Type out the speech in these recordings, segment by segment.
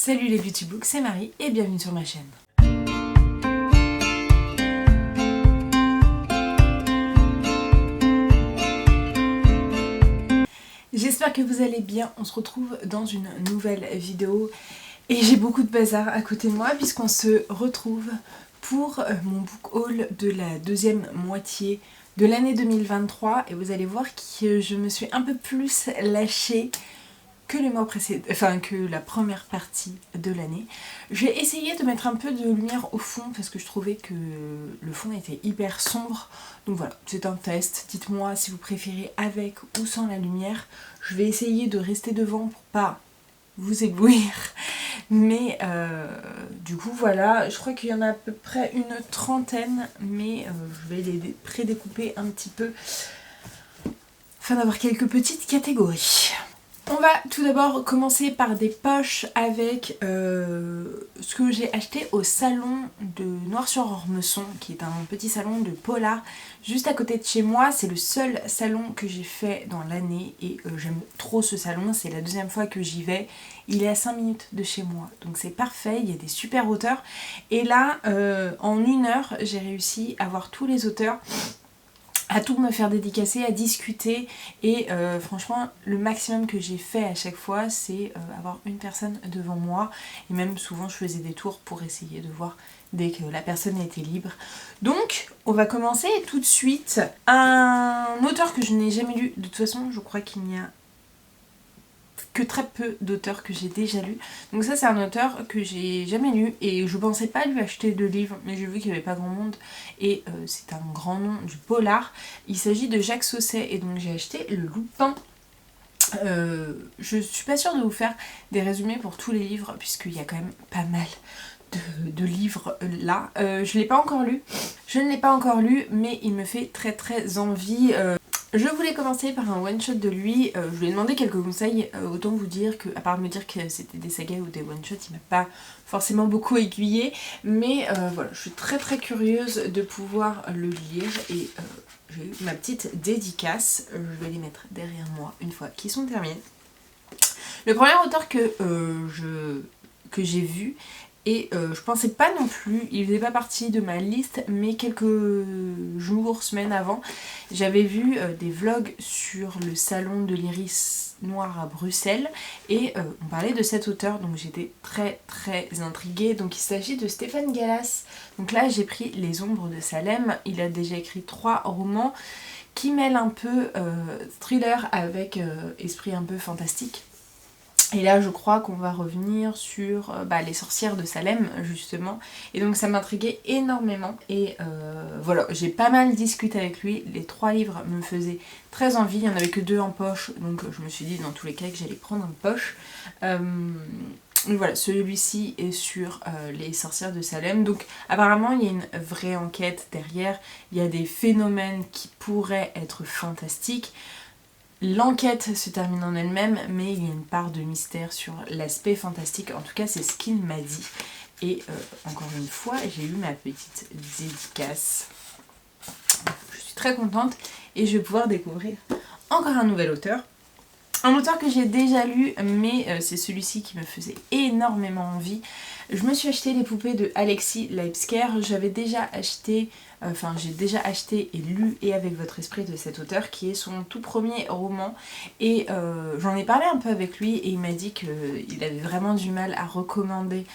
Salut les Beauty Books, c'est Marie et bienvenue sur ma chaîne. J'espère que vous allez bien, on se retrouve dans une nouvelle vidéo et j'ai beaucoup de bazar à côté de moi puisqu'on se retrouve pour mon book haul de la deuxième moitié de l'année 2023 et vous allez voir que je me suis un peu plus lâchée que les mois précédents, enfin que la première partie de l'année. J'ai essayé de mettre un peu de lumière au fond parce que je trouvais que le fond était hyper sombre. Donc voilà, c'est un test. Dites-moi si vous préférez avec ou sans la lumière. Je vais essayer de rester devant pour pas vous éblouir. Mais du coup voilà, je crois qu'il y en a à peu près une trentaine, mais je vais les prédécouper un petit peu afin d'avoir quelques petites catégories. On va tout d'abord commencer par des poches avec ce que j'ai acheté au salon de Noir-sur-Ormesson, qui est un petit salon de polar juste à côté de chez moi. C'est le seul salon que j'ai fait dans l'année et j'aime trop ce salon, c'est la deuxième fois que j'y vais. Il est à 5 minutes de chez moi, donc c'est parfait, il y a des super auteurs. Et là, en 1 heure, j'ai réussi à voir tous les auteurs, à tout me faire dédicacer, à discuter et franchement le maximum que j'ai fait à chaque fois c'est avoir une personne devant moi et même souvent je faisais des tours pour essayer de voir dès que la personne était libre. Donc on va commencer tout de suite. Un auteur que je n'ai jamais lu, de toute façon je crois qu'il n'y a que très peu d'auteurs que j'ai déjà lus. Donc ça c'est un auteur que j'ai jamais lu et je pensais pas lui acheter de livres, mais j'ai vu qu'il n'y avait pas grand monde et c'est un grand nom du polar. Il s'agit de Jacques Sausset et donc j'ai acheté Le Loupin. Je suis pas sûre de vous faire des résumés pour tous les livres puisqu'il y a quand même pas mal de livres là. Je l'ai pas encore lu, je ne l'ai pas encore lu, mais il me fait très envie. Je voulais commencer par un one shot de lui, je lui ai demandé quelques conseils, autant vous dire que, à part me dire que c'était des sagas ou des one shots, il m'a pas forcément beaucoup aiguillé, mais voilà, je suis très curieuse de pouvoir le lire et j'ai eu ma petite dédicace, je vais les mettre derrière moi une fois qu'ils sont terminés. Le premier auteur que j'ai vu, et je pensais pas non plus, il faisait pas partie de ma liste, mais quelques jours, semaines avant, j'avais vu des vlogs sur le salon de l'iris noir à Bruxelles et on parlait de cet auteur, donc j'étais très intriguée. Donc il s'agit de Stéphane Gallas. Donc là j'ai pris Les Ombres de Salem, il a déjà écrit 3 romans qui mêlent un peu thriller avec esprit un peu fantastique. Et là je crois qu'on va revenir sur les sorcières de Salem justement. Et donc ça m'intriguait énormément. Et voilà, j'ai pas mal discuté avec lui. Les 3 livres me faisaient très envie. Il n'y en avait que 2 en poche. Donc je me suis dit dans tous les cas que j'allais prendre en poche. Donc voilà, celui-ci est sur les sorcières de Salem. Donc apparemment il y a une vraie enquête derrière. Il y a des phénomènes qui pourraient être fantastiques. L'enquête se termine en elle-même, mais il y a une part de mystère sur l'aspect fantastique. En tout cas, c'est ce qu'il m'a dit. Et encore une fois, j'ai eu ma petite dédicace. Je suis très contente et je vais pouvoir découvrir encore un nouvel auteur. Un auteur que j'ai déjà lu, mais c'est celui-ci qui me faisait énormément envie. Je me suis acheté les poupées de Alexis Leipzger. J'avais déjà acheté, j'ai déjà acheté et lu Et avec votre esprit de cet auteur qui est son tout premier roman. Et j'en ai parlé un peu avec lui et il m'a dit qu'il avait vraiment du mal à recommander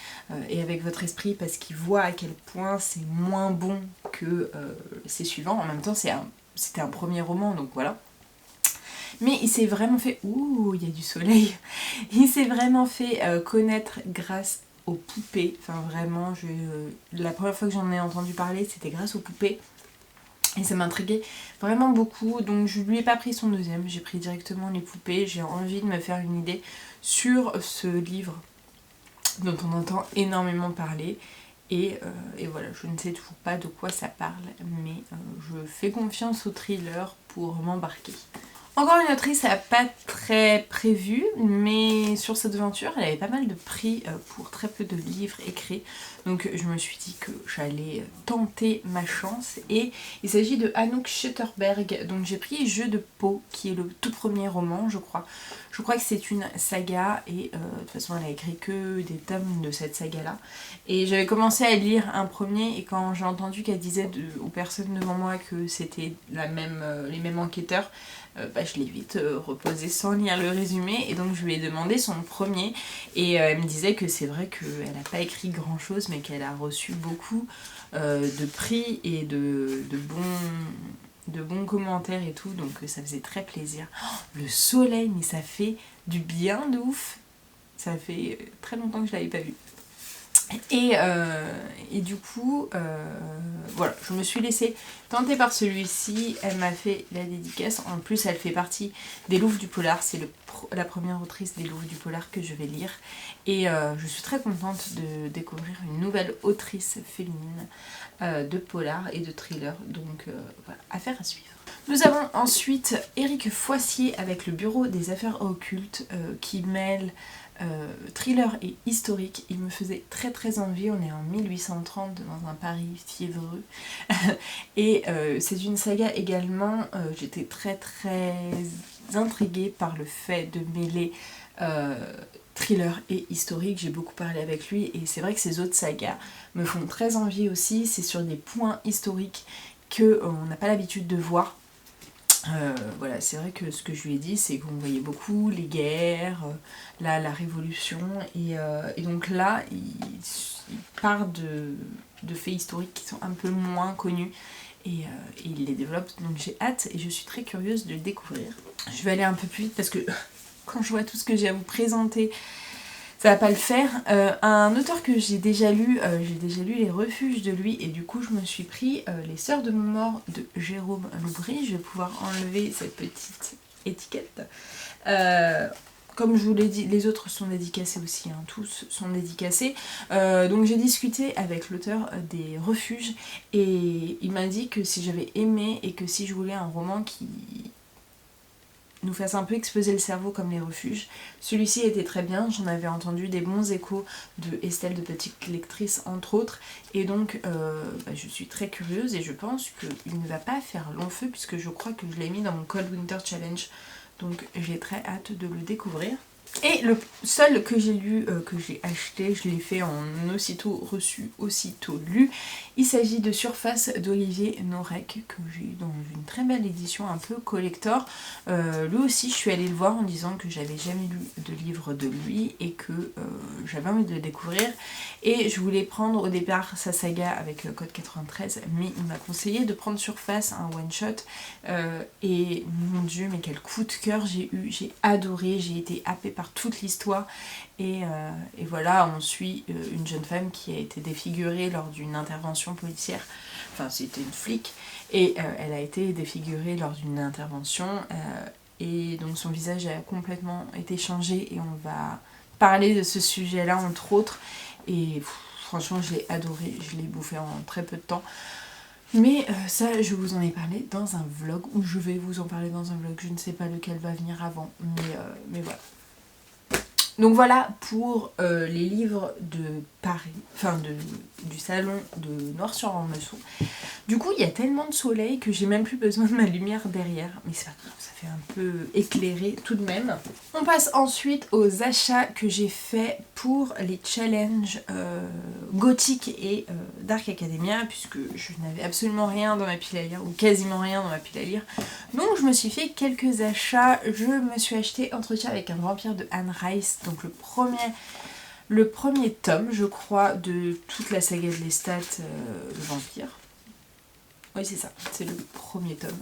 Et avec votre esprit parce qu'il voit à quel point c'est moins bon que ses suivants. En même temps, c'était un premier roman, donc voilà. Mais il s'est vraiment fait... Ouh, il y a du soleil. Il s'est vraiment fait connaître grâce aux poupées. Enfin vraiment, la première fois que j'en ai entendu parler, c'était grâce aux poupées. Et ça m'intriguait vraiment beaucoup. Donc je lui ai pas pris son deuxième, j'ai pris directement les poupées. J'ai envie de me faire une idée sur ce livre dont on entend énormément parler. Et voilà, je ne sais toujours pas de quoi ça parle, mais je fais confiance au thriller pour m'embarquer. Encore une autrice pas très prévue, mais sur cette aventure, elle avait pas mal de prix pour très peu de livres écrits. Donc je me suis dit que j'allais tenter ma chance. Et il s'agit de Anouk Schutterberg. Donc j'ai pris Jeu de peau, qui est le tout premier roman, je crois. Je crois que c'est une saga et de toute façon elle a écrit que des tomes de cette saga-là. Et j'avais commencé à lire un premier et quand j'ai entendu qu'elle disait aux personnes devant moi que c'était les mêmes enquêteurs, je l'ai vite reposé sans lire le résumé et donc je lui ai demandé son premier et elle me disait que c'est vrai qu'elle n'a pas écrit grand chose mais qu'elle a reçu beaucoup de prix et de bons commentaires et tout, donc ça faisait très plaisir. Oh, le soleil, mais ça fait du bien de ouf, ça fait très longtemps que je l'avais pas vu. Et du coup, voilà, je me suis laissée tenter par celui-ci. Elle m'a fait la dédicace. En plus, elle fait partie des Louves du Polar. C'est la première autrice des Louves du Polar que je vais lire. Et je suis très contente de découvrir une nouvelle autrice féminine de polar et de thriller. Donc voilà, affaire à suivre. Nous avons ensuite Éric Foissier avec le Bureau des Affaires Occultes qui mêle thriller et historique. Il me faisait très très envie. On est en 1830 dans un Paris fiévreux et c'est une saga également. J'étais très très intriguée par le fait de mêler thriller et historique. J'ai beaucoup parlé avec lui et c'est vrai que ces autres sagas me font très envie aussi. C'est sur des points historiques qu'on n'a pas l'habitude de voir. Voilà, c'est vrai que ce que je lui ai dit, c'est qu'on voyait beaucoup les guerres, la révolution, et donc là, il part de faits historiques qui sont un peu moins connus, et il les développe, donc j'ai hâte, et je suis très curieuse de le découvrir. Je vais aller un peu plus vite, parce que quand je vois tout ce que j'ai à vous présenter, ça va pas le faire. Un auteur que j'ai déjà lu Les Refuges de lui et du coup je me suis pris Les Sœurs de mon mort de Jérôme Loubry. Je vais pouvoir enlever cette petite étiquette. Comme je vous l'ai dit, les autres sont dédicacés aussi, hein, tous sont dédicacés. Donc j'ai discuté avec l'auteur des Refuges et il m'a dit que si j'avais aimé et que si je voulais un roman qui nous fasse un peu exploser le cerveau comme Les Refuges. Celui-ci était très bien, j'en avais entendu des bons échos de Estelle de Petite Lectrice entre autres, et donc je suis très curieuse et je pense qu'il ne va pas faire long feu puisque je crois que je l'ai mis dans mon Cold Winter Challenge, donc j'ai très hâte de le découvrir. Et le seul que j'ai lu, que j'ai acheté, je l'ai fait en aussitôt reçu, aussitôt lu. Il s'agit de Surface d'Olivier Norek, que j'ai eu dans une très belle édition un peu collector. Lui aussi, je suis allée le voir en disant que j'avais jamais lu de livre de lui et que j'avais envie de le découvrir. Et je voulais prendre au départ sa saga avec Code 93, mais il m'a conseillé de prendre Surface, un one-shot. Et mon dieu, mais quel coup de cœur j'ai eu, j'ai adoré, j'ai été happée par toute l'histoire et voilà, on suit une jeune femme qui a été défigurée lors d'une intervention policière, enfin c'était une flic et elle a été défigurée lors d'une intervention et donc son visage a complètement été changé et on va parler de ce sujet là entre autres et franchement je l'ai adoré, je l'ai bouffé en très peu de temps. Mais ça, je vous en ai parlé dans un vlog, ou je vais vous en parler dans un vlog, je ne sais pas lequel va venir avant, mais voilà. Donc voilà pour les livres de Paris, enfin du salon de Noir-sur-Ormesson. Du coup, il y a tellement de soleil que j'ai même plus besoin de ma lumière derrière. Mais c'est pas grave, ça fait un peu éclairé tout de même. On passe ensuite aux achats que j'ai fait pour les challenges Gothic et Dark Academia, puisque je n'avais absolument rien dans ma pile à lire, ou quasiment rien dans ma pile à lire. Donc je me suis fait quelques achats. Je me suis acheté Entretien avec un vampire de Anne Rice, donc le premier tome, je crois, de toute la saga de Lestat, le vampire. Oui, c'est ça, c'est le premier tome.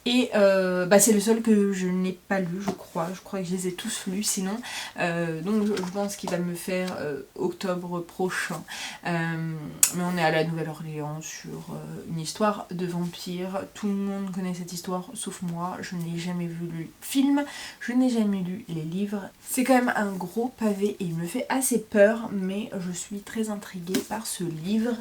Et c'est le seul que je n'ai pas lu, je crois. Je crois que je les ai tous lus, sinon. Donc je pense qu'il va me faire octobre prochain. Mais on est à la Nouvelle-Orléans sur une histoire de vampire. Tout le monde connaît cette histoire, sauf moi. Je n'ai jamais vu le film, je n'ai jamais lu les livres. C'est quand même un gros pavé et il me fait assez peur, mais je suis très intriguée par ce livre.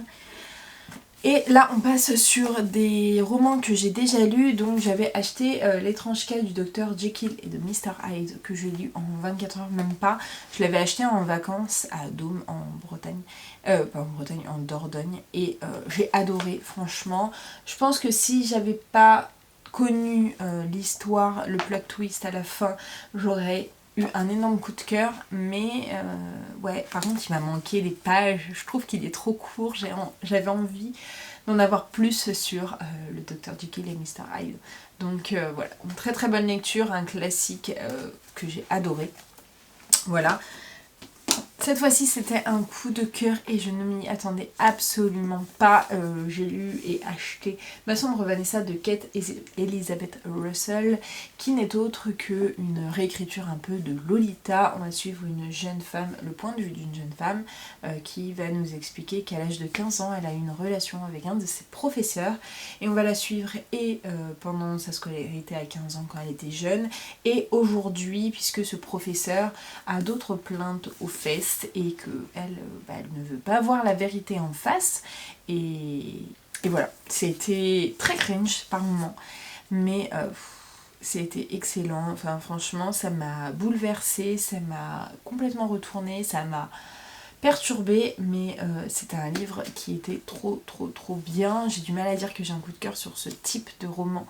Et là on passe sur des romans que j'ai déjà lus. Donc j'avais acheté L'étrange cas du docteur Jekyll et de Mr Hyde, que j'ai lu en 24 heures, même pas. Je l'avais acheté en vacances à Dôme en Bretagne, pas en Bretagne, en Dordogne, et j'ai adoré, franchement. Je pense que si j'avais pas connu l'histoire, le plot twist à la fin, j'aurais eu un énorme coup de cœur, mais ouais, par contre il m'a manqué des pages, je trouve qu'il est trop court, j'avais envie d'en avoir plus sur le Dr Jekyll et Mr Hyde. Donc voilà, une très très bonne lecture, un classique que j'ai adoré. Voilà. Cette fois-ci c'était un coup de cœur et je ne m'y attendais absolument pas. J'ai lu et acheté Ma sombre Vanessa de Kate Elizabeth Russell, qui n'est autre qu'une réécriture un peu de Lolita. On va suivre une jeune femme, le point de vue d'une jeune femme qui va nous expliquer qu'à l'âge de 15 ans elle a eu une relation avec un de ses professeurs, et on va la suivre et pendant sa scolarité à 15 ans quand elle était jeune, et aujourd'hui, puisque ce professeur a d'autres plaintes aux fesses et qu'elle elle ne veut pas voir la vérité en face, et voilà, c'était très cringe par moments, mais c'était excellent. Enfin franchement ça m'a bouleversée, ça m'a complètement retournée, ça m'a perturbée, mais c'était un livre qui était trop bien. J'ai du mal à dire que j'ai un coup de cœur sur ce type de roman,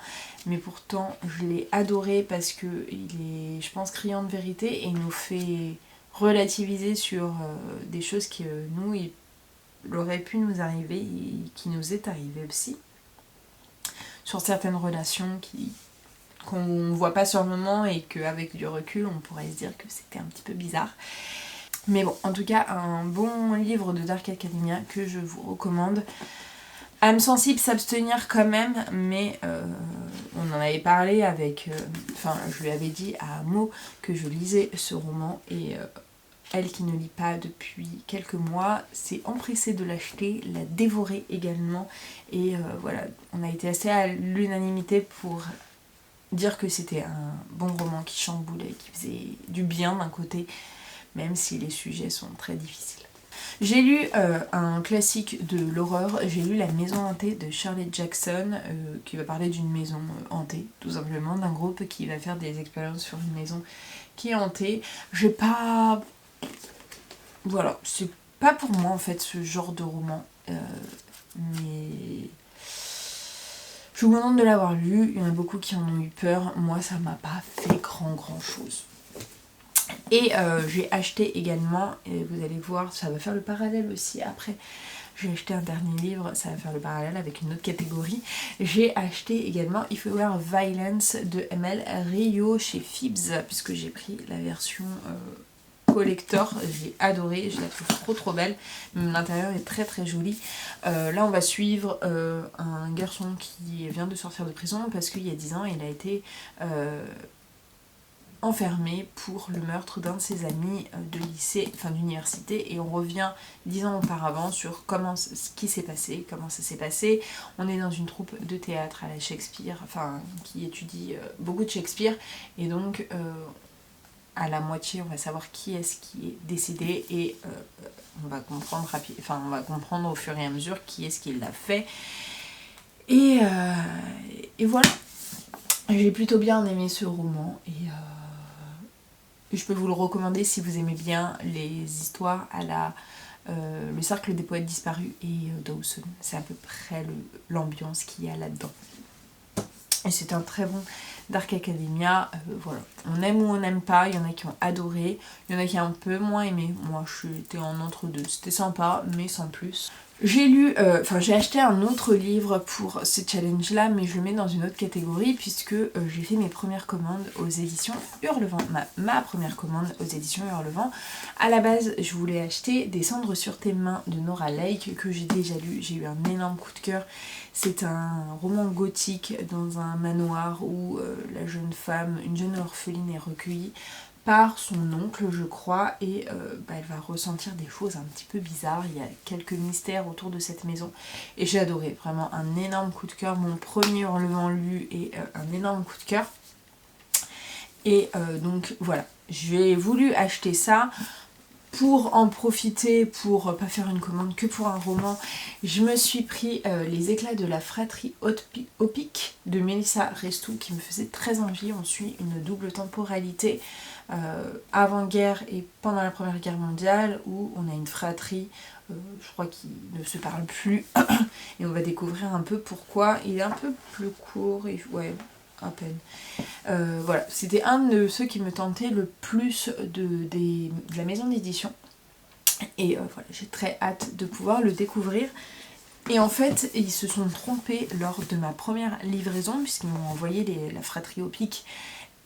mais pourtant je l'ai adoré parce que il est, je pense, criant de vérité et il nous fait relativiser sur des choses qui nous, il aurait pu nous arriver et qui nous est arrivé aussi, sur certaines relations qu'on voit pas sur le moment et qu'avec du recul on pourrait se dire que c'était un petit peu bizarre. Mais bon, en tout cas un bon livre de Dark Academia que je vous recommande. Âme sensible, s'abstenir quand même, mais on en avait parlé avec... Enfin, je lui avais dit à Mo que je lisais ce roman, et elle qui ne lit pas depuis quelques mois s'est empressée de l'acheter, l'a dévoré également, et voilà, on a été assez à l'unanimité pour dire que c'était un bon roman qui chamboulait, qui faisait du bien d'un côté, même si les sujets sont très difficiles. J'ai lu un classique de l'horreur, j'ai lu La maison hantée de Shirley Jackson, qui va parler d'une maison hantée, tout simplement, d'un groupe qui va faire des expériences sur une maison qui est hantée. J'ai pas... Voilà, c'est pas pour moi en fait ce genre de roman, mais je vous demande de l'avoir lu. Il y en a beaucoup qui en ont eu peur, moi ça m'a pas fait grand chose. Et j'ai acheté également, et vous allez voir, ça va faire le parallèle aussi après, j'ai acheté un dernier livre, ça va faire le parallèle avec une autre catégorie. J'ai acheté également If We Were Violence de ML Rio chez Phibbs, puisque j'ai pris la version collector, j'ai adoré, je la trouve trop belle, même l'intérieur est très joli. Là on va suivre un garçon qui vient de sortir de prison parce qu'il y a 10 ans il a été enfermé pour le meurtre d'un de ses amis de lycée, enfin d'université, et on revient 10 ans auparavant sur ce qui s'est passé, comment ça s'est passé. On est dans une troupe de théâtre à la Shakespeare, enfin qui étudie beaucoup de Shakespeare, et donc à la moitié on va savoir qui est-ce qui est décédé, et on va comprendre au fur et à mesure qui est-ce qui l'a fait, et voilà. J'ai plutôt bien aimé ce roman, et je peux vous le recommander si vous aimez bien les histoires à la Le Cercle des Poètes Disparus et Dawson. C'est à peu près l'ambiance qu'il y a là-dedans. Et c'est un très bon Dark Academia. Voilà. On aime ou on n'aime pas, il y en a qui ont adoré, il y en a qui ont un peu moins aimé. Moi j'étais en entre-deux, c'était sympa mais sans plus. J'ai acheté un autre livre pour ce challenge là, mais je le mets dans une autre catégorie puisque j'ai fait mes premières commandes aux éditions Hurlevent, ma première commande aux éditions Hurlevent. À la base je voulais acheter Des cendres sur tes mains de Nora Lake, que j'ai déjà lu, j'ai eu un énorme coup de cœur. C'est un roman gothique dans un manoir où la jeune femme, une jeune orpheline, est recueillie par son oncle je crois, et elle va ressentir des choses un petit peu bizarres. Il y a quelques mystères autour de cette maison et j'ai adoré, vraiment un énorme coup de cœur, mon premier Hurlevent lu, et un énorme coup de cœur. Et donc voilà, j'ai voulu acheter ça pour en profiter, pour pas faire une commande que pour un roman, je me suis pris Les éclats de la fratrie Opic de Mélissa Restou qui me faisait très envie. On suit une double temporalité avant-guerre et pendant la Première Guerre mondiale où on a une fratrie, je crois, qui ne se parle plus et on va découvrir un peu pourquoi. Il est un peu plus court, et ouais, à peine. Voilà, c'était un de ceux qui me tentait le plus de la maison d'édition. Et voilà, j'ai très hâte de pouvoir le découvrir. Et en fait, ils se sont trompés lors de ma première livraison, puisqu'ils m'ont envoyé la fratrie Opic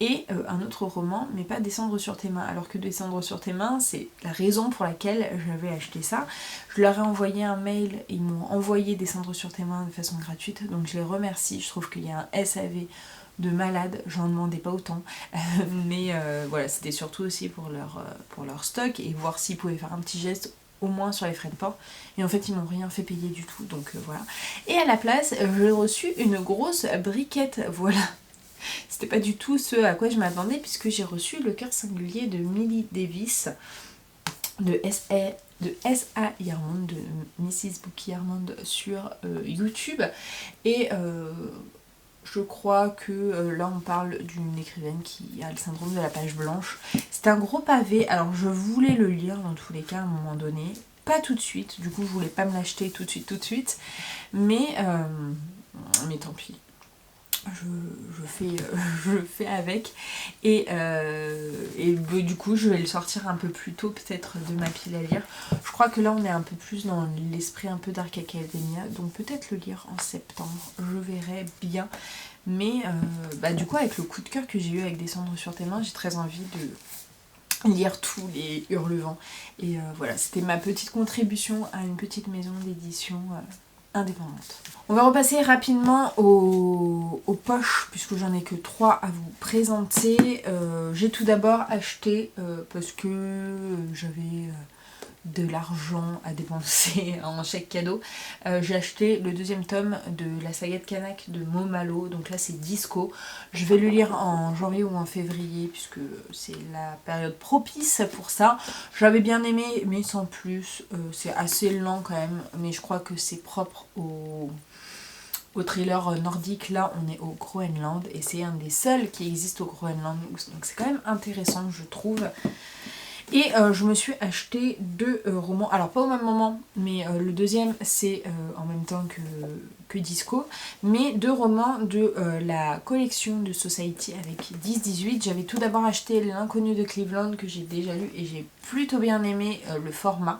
et un autre roman, mais pas Descendre sur tes mains. Alors que Descendre sur tes mains, c'est la raison pour laquelle j'avais acheté ça. Je leur ai envoyé un mail et ils m'ont envoyé Descendre sur tes mains de façon gratuite, donc je les remercie. Je trouve qu'il y a un SAV de malade, j'en demandais pas autant, mais voilà, c'était surtout aussi pour leur stock et voir s'ils pouvaient faire un petit geste au moins sur les frais de port, et en fait ils m'ont rien fait payer du tout, donc voilà. Et à la place, j'ai reçu une grosse briquette, voilà. C'était pas du tout ce à quoi je m'attendais, puisque j'ai reçu Le cœur singulier de Millie Davis, de S.A. Yarmond, de Mrs. Bookie Yarmond sur YouTube, et je crois que là on parle d'une écrivaine qui a le syndrome de la page blanche. C'est un gros pavé, alors je voulais le lire dans tous les cas à un moment donné, pas tout de suite, du coup je voulais pas me l'acheter tout de suite, mais tant pis. Je fais avec et du coup je vais le sortir un peu plus tôt peut-être de ma pile à lire. Je crois que là on est un peu plus dans l'esprit un peu Dark Academia, donc peut-être le lire en septembre, je verrai bien. Mais du coup avec le coup de cœur que j'ai eu avec Descendre sur tes mains, j'ai très envie de lire tous les Hurlevents. Et voilà, c'était ma petite contribution à une petite maison d'édition indépendante. On va repasser rapidement aux poches, puisque j'en ai que 3 à vous présenter. J'ai tout d'abord acheté, parce que j'avais de l'argent à dépenser en chèque cadeau, j'ai acheté le 2e tome de la saga de Kanak de Momalo, donc là c'est Disco. Je vais le lire en janvier ou en février puisque c'est la période propice pour ça. J'avais bien aimé mais sans plus, c'est assez lent quand même, mais je crois que c'est propre au thriller nordique. Là on est au Groenland et c'est un des seuls qui existe au Groenland, donc c'est quand même intéressant je trouve. Et je me suis acheté 2 romans, alors pas au même moment, mais le deuxième c'est en même temps que Disco, mais 2 romans de la collection de Society avec 10-18. J'avais tout d'abord acheté L'inconnu de Cleveland que j'ai déjà lu et j'ai plutôt bien aimé le format.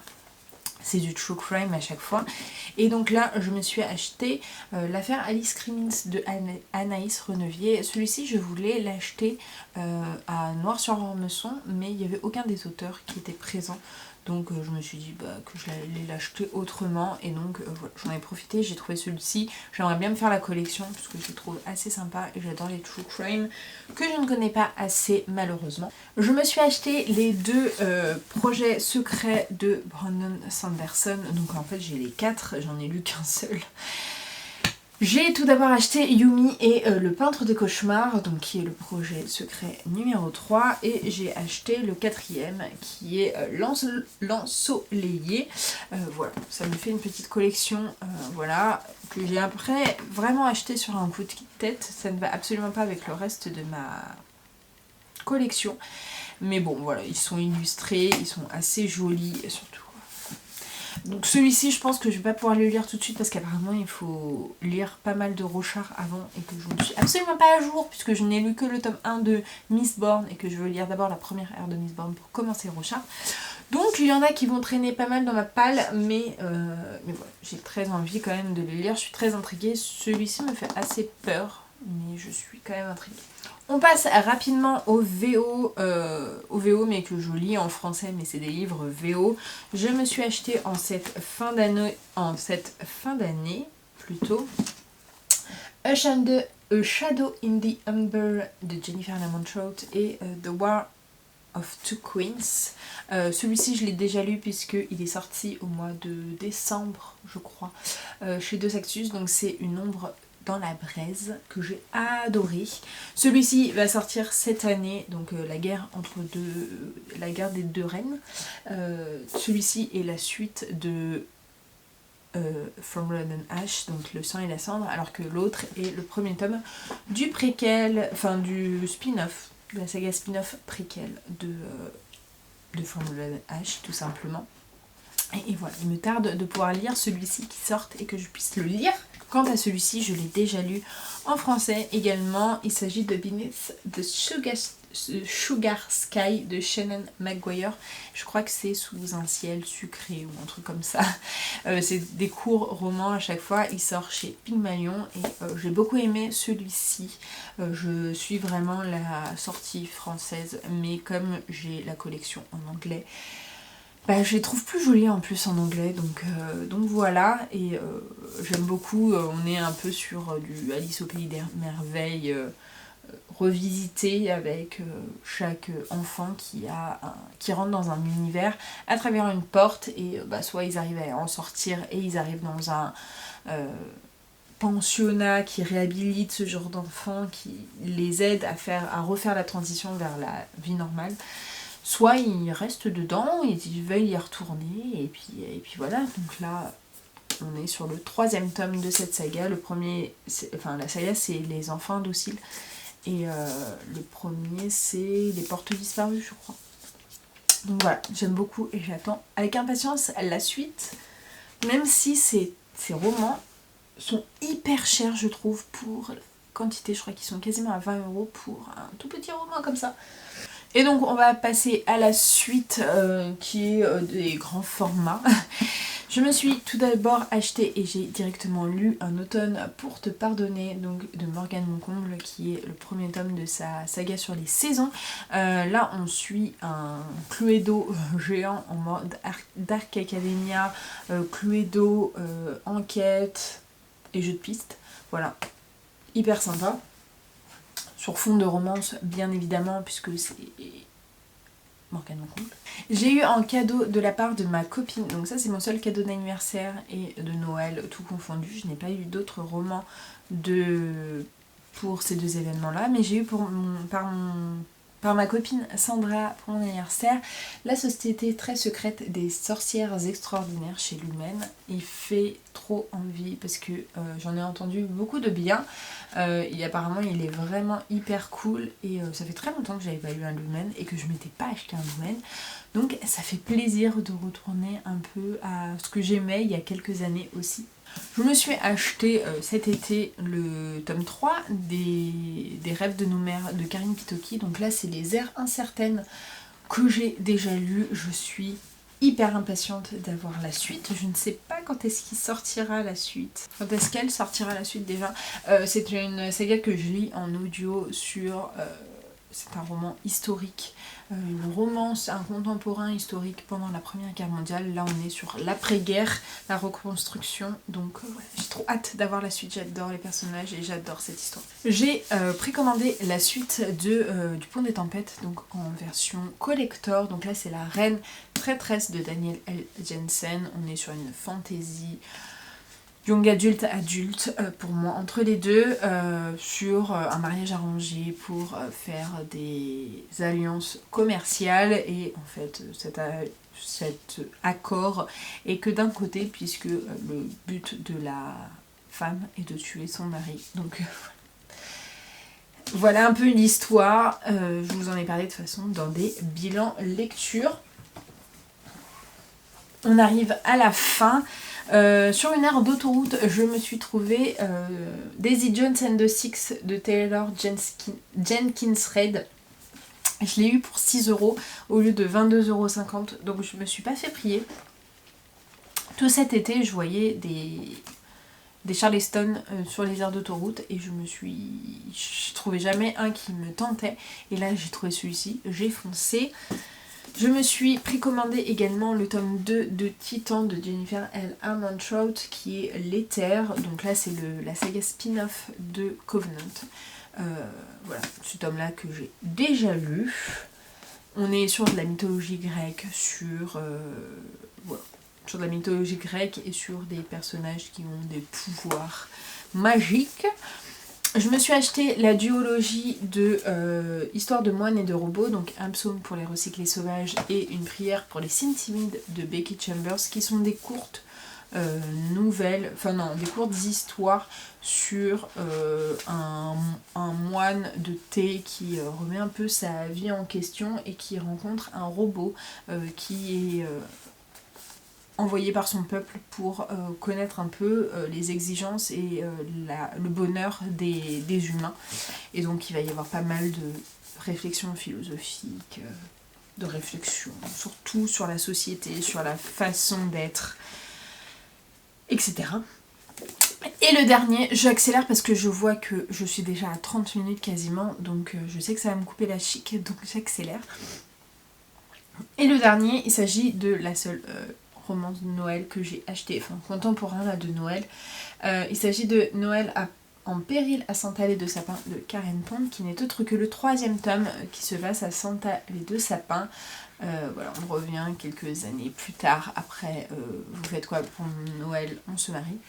C'est du true crime à chaque fois. Et donc là, je me suis acheté l'affaire Alice Crimmins de Anaïs Renevier. Celui-ci, je voulais l'acheter à Noir-sur-Ormesson, mais il n'y avait aucun des auteurs qui était présent. Donc je me suis dit que je allais l'acheter autrement. Et donc voilà, j'en ai profité, j'ai trouvé celui-ci. J'aimerais bien me faire la collection, parce que je le trouve assez sympa. Et j'adore les true crime, que je ne connais pas assez malheureusement. Je me suis acheté les 2 projets secrets de Brandon Sanderson. Donc en fait j'ai les 4, j'en ai lu qu'un seul. J'ai tout d'abord acheté Yumi et le peintre des cauchemars, donc qui est le projet secret numéro 3, et j'ai acheté le 4e qui est l'ensoleillé. Voilà, ça me fait une petite collection, voilà, que j'ai après vraiment acheté sur un coup de tête. Ça ne va absolument pas avec le reste de ma collection, mais bon voilà, ils sont illustrés, ils sont assez jolis et surtout. Donc celui-ci je pense que je vais pas pouvoir le lire tout de suite parce qu'apparemment il faut lire pas mal de Rochard avant et que je ne suis absolument pas à jour puisque je n'ai lu que le tome 1 de Mistborn et que je veux lire d'abord la première ère de Mistborn pour commencer Rochard. Donc il y en a qui vont traîner pas mal dans ma palle, mais voilà, j'ai très envie quand même de les lire, je suis très intriguée. Celui-ci me fait assez peur, mais je suis quand même intriguée. On passe rapidement au VO, mais que je lis en français, mais c'est des livres VO. Je me suis acheté en cette fin d'année plutôt, A Shadow in the Umber de Jennifer Lamontrout et The War of Two Queens. Celui-ci je l'ai déjà lu puisqu'il est sorti au mois de décembre je crois chez Deux Actus, donc c'est une ombre dans la braise que j'ai adoré. Celui-ci va sortir cette année, donc la guerre des deux reines. Celui-ci est la suite de From Blood and Ash, donc le sang et la cendre, alors que l'autre est le premier tome du préquel, enfin du spin-off, de la saga spin-off préquel de From Blood and Ash, tout simplement. Et voilà, il me tarde de pouvoir lire celui-ci qui sorte et que je puisse le lire. Quant à celui-ci, je l'ai déjà lu en français également. Il s'agit de Beneath the Sugar Sky de Shannon McGuire. Je crois que c'est Sous un ciel sucré ou un truc comme ça. C'est des courts romans à chaque fois. Il sort chez Pygmalion et j'ai beaucoup aimé celui-ci. Je suis vraiment la sortie française, mais comme j'ai la collection en anglais, je les trouve plus jolies en plus en anglais, donc voilà, et j'aime beaucoup, on est un peu sur du Alice au pays des merveilles revisité avec chaque enfant qui rentre dans un univers à travers une porte, et soit ils arrivent à en sortir et ils arrivent dans un pensionnat qui réhabilite ce genre d'enfants, qui les aide à refaire la transition vers la vie normale. Soit ils restent dedans, ils veulent y retourner, et puis voilà. Donc là, on est sur le 3e tome de cette saga. Le premier, la saga, c'est Les Enfants Indociles. Et le premier, c'est Les Portes Disparues, je crois. Donc voilà, j'aime beaucoup et j'attends avec impatience la suite. Même si ces romans sont hyper chers, je trouve, pour la quantité. Je crois qu'ils sont quasiment à 20 € pour un tout petit roman comme ça. Et donc on va passer à la suite qui est des grands formats. Je me suis tout d'abord acheté et j'ai directement lu Un automne pour te pardonner, donc de Morgane Moncomble, qui est le premier tome de sa saga sur les saisons. Là on suit un Cluedo géant en mode Dark Academia, Cluedo, enquête et jeu de piste. Voilà, hyper sympa. Sur fond de romance, bien évidemment, puisque c'est Morgane Moncomble. J'ai eu un cadeau de la part de ma copine, donc ça c'est mon seul cadeau d'anniversaire et de Noël, tout confondu. Je n'ai pas eu d'autres romans pour ces deux événements-là, mais j'ai eu par ma copine Sandra pour mon anniversaire La Société très secrète des sorcières extraordinaires chez Lumen. Il fait trop envie parce que j'en ai entendu beaucoup de bien. Et apparemment il est vraiment hyper cool et ça fait très longtemps que j'avais pas lu un Lumen et que je m'étais pas acheté un Lumen. Donc ça fait plaisir de retourner un peu à ce que j'aimais il y a quelques années aussi. Je me suis acheté cet été le tome 3 des Rêves de nos mères de Karine Pitoki. Donc là c'est Les Aires incertaines que j'ai déjà lu. Je suis hyper impatiente d'avoir la suite. Je ne sais pas quand est-ce qu'il sortira la suite. Quand est-ce qu'elle sortira la suite déjà. C'est une saga que je lis en audio sur... c'est un roman historique, une romance, un contemporain historique pendant la Première Guerre mondiale. Là on est sur l'après-guerre, la reconstruction, donc j'ai trop hâte d'avoir la suite. J'adore les personnages et j'adore cette histoire. J'ai précommandé la suite du Pont des Tempêtes, donc en version collector. Donc là c'est La Reine Traîtresse de Daniel L. Jensen. On est sur une fantasy young adulte pour moi, entre les deux, sur un mariage arrangé pour faire des alliances commerciales, et en fait cet accord est que d'un côté, puisque le but de la femme est de tuer son mari. Donc voilà un peu l'histoire. Je vous en ai parlé de toute façon dans des bilans lecture. On arrive à la fin. Sur une aire d'autoroute, je me suis trouvé Daisy Jones and the Six de Taylor Jenkins Reid. Je l'ai eu pour 6 € au lieu de 22,50 €, donc je me suis pas fait prier. Tout cet été, je voyais des Charleston sur les aires d'autoroute et je trouvais jamais un qui me tentait. Et là, j'ai trouvé celui-ci, j'ai foncé. Je me suis précommandé également le tome 2 de Titan de Jennifer L. Armentrout, qui est L'Éther. Donc là c'est la saga spin-off de Covenant. Voilà, ce tome-là que j'ai déjà lu. On est sur de la mythologie grecque, sur sur la mythologie grecque et sur des personnages qui ont des pouvoirs magiques. Je me suis acheté la duologie de Histoire de moines et de robots, donc un psaume pour les recyclés sauvages et une prière pour les signes timides de Becky Chambers, qui sont des courtes nouvelles, enfin non, des courtes histoires sur un moine de thé qui remet un peu sa vie en question et qui rencontre un robot qui est envoyé par son peuple pour connaître un peu les exigences et le bonheur des humains. Et donc il va y avoir pas mal de réflexions philosophiques, de réflexions surtout sur la société, sur la façon d'être, etc. Et le dernier, j'accélère parce que je vois que je suis déjà à 30 minutes quasiment, donc je sais que ça va me couper la chic, donc j'accélère. Et le dernier, il s'agit de la seule romance de Noël que j'ai acheté, enfin contemporain là de Noël. Il s'agit de Noël en péril à Santa de Sapin de Karen Pond, qui n'est autre que le 3e tome qui se passe à Santa de Sapin. Voilà, on revient quelques années plus tard, après vous faites quoi pour Noël, on se marie.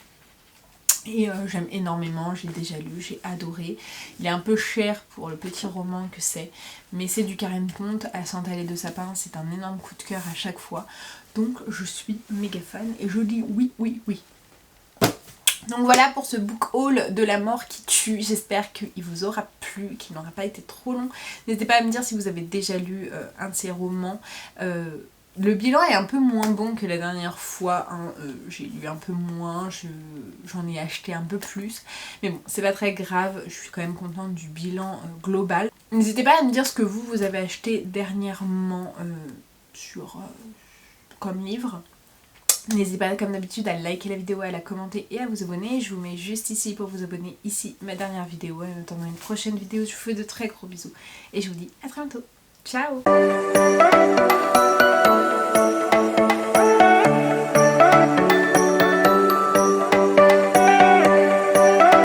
Et j'aime énormément, j'ai déjà lu, j'ai adoré. Il est un peu cher pour le petit roman que c'est, mais c'est du Karen Pond à Santa de Sapin, c'est un énorme coup de cœur à chaque fois. Donc je suis méga fan et je dis oui, oui, oui. Donc voilà pour ce book haul de la mort qui tue. J'espère qu'il vous aura plu, qu'il n'aura pas été trop long. N'hésitez pas à me dire si vous avez déjà lu un de ces romans. Le bilan est un peu moins bon que la dernière fois, hein. J'ai lu un peu moins, j'en ai acheté un peu plus. Mais bon, c'est pas très grave, je suis quand même contente du bilan global. N'hésitez pas à me dire ce que vous avez acheté dernièrement comme livre. N'hésitez pas comme d'habitude à liker la vidéo, à la commenter et à vous abonner. Je vous mets juste ici pour vous abonner, ici ma dernière vidéo. En attendant une prochaine vidéo, je vous fais de très gros bisous. Et je vous dis à très bientôt. Ciao!